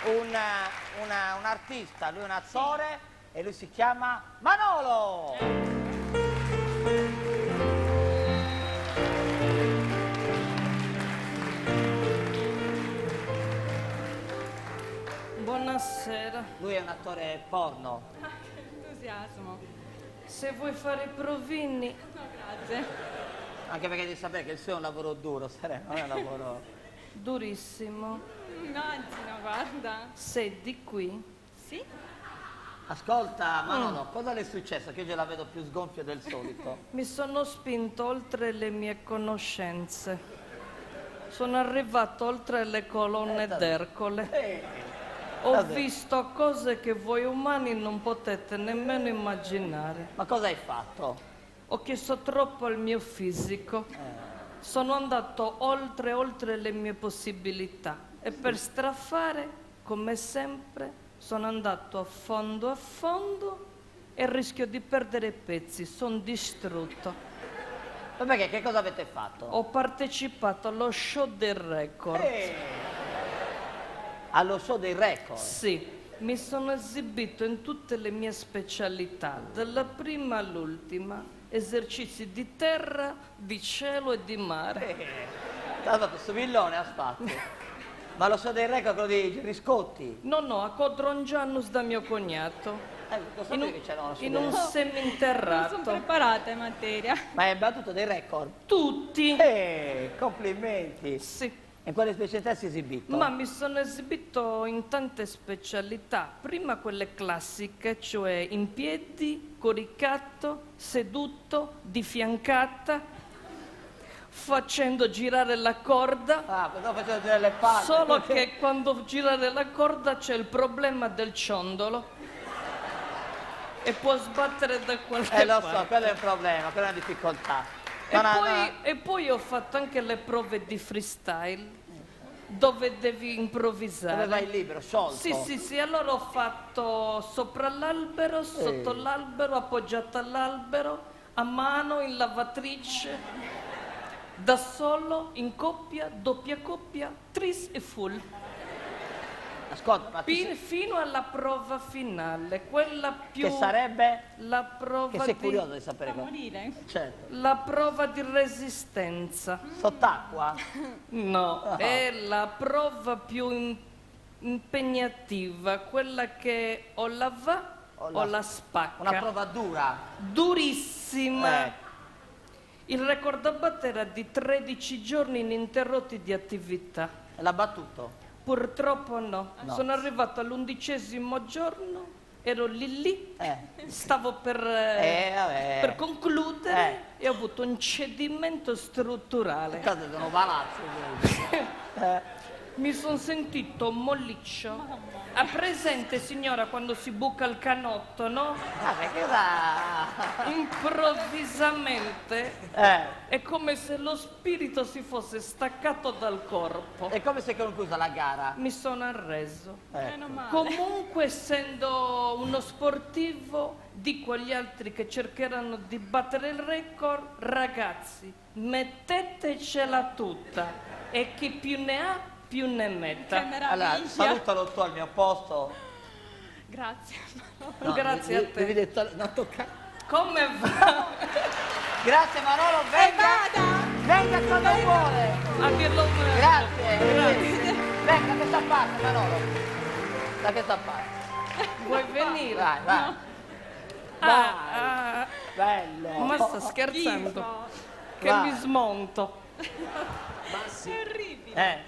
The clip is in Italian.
un artista, lui è un attore e lui si chiama Manolo! Buonasera. Lui è un attore porno. Che entusiasmo. Se vuoi fare i provini, No, grazie. Anche perché devi sapere che il suo è un lavoro duro, Serena, non è un lavoro... durissimo. Immagino, guarda. Sei di qui? Sì? Ascolta, Manolo, cosa le è successo? Che io già la vedo più sgonfia del solito. Mi sono spinto oltre le mie conoscenze. Sono arrivato oltre le colonne d'Ercole. Ho vabbè. visto cose che voi umani non potete nemmeno immaginare. Ma cosa hai fatto? Ho chiesto troppo al mio fisico. Sono andato oltre le mie possibilità. E per strafare, come sempre, sono andato a fondo e rischio di perdere i pezzi. Sono distrutto. Ma perché? Che cosa avete fatto? Ho partecipato allo show del record. Allo show dei record? Sì, mi sono esibito in tutte le mie specialità, dalla prima all'ultima, esercizi di terra, di cielo e di mare. Ha fatto questo villone, ha fatto. Ma lo show dei record, quello di Riscotti? No, a Codrongianus da mio cognato, Lo sapevi che c'era uno show in dei un record? Non seminterrato. sono preparata in materia. Ma hai battuto dei record? Tutti. Complimenti. Sì, E quale specialità si è esibito? ma mi sono esibito in tante specialità. Prima quelle classiche, cioè in piedi, coricato, seduto, di fiancata, facendo girare la corda. Ah, pensavo facevo girare le palle. Solo che quando girare la corda c'è il problema del ciondolo e può sbattere da qualche Lo parte. so, quello è un problema, quella è una difficoltà. E poi ho fatto anche le prove di freestyle, dove devi improvvisare. Dove vai libero, sciolto? Sì, allora ho fatto sopra l'albero, sotto l'albero, appoggiata all'albero, a mano, in lavatrice, da solo, in coppia, doppia coppia, tris e full. Ascolta, ma Fino alla prova finale, quella più... che sarebbe? La prova Che sei di... curioso di sapere Da cosa. morire. Certo. La prova di resistenza. Sott'acqua? No, Ah. è la prova più impegnativa, quella che o la va o la spacca. Una prova dura. Durissima. Eh. Il record da battere era di 13 giorni ininterrotti di attività. E l'ha battuto? Purtroppo no. No. Sono arrivato all'11° giorno, ero lì, stavo per vabbè. per concludere e ho avuto un cedimento strutturale. Cosa sono palazzo? Mi sono sentito molliccio. Ha presente, signora, quando si buca il canotto, no? Ah, perché da... Improvvisamente è come se lo spirito si fosse staccato dal corpo. È come se è conclusa la gara. Mi sono arreso. Meno male. Comunque, essendo uno sportivo, dico agli altri che cercheranno di battere il record, ragazzi, mettetecela tutta e chi più ne ha, più ne Che metta. meraviglia. Allora, salutalo tu al mio posto. Grazie. No, Grazie a te. devi non toccare. Come va? Grazie Manolo, venga! Venga quando vuole! A dirlo vero. Grazie! Venga, da questa parte Manolo! Da questa parte! Vuoi venire? Vai! Ah, Bello! ma sta scherzando? Schifo. Che Vai. mi smonto. È orribile.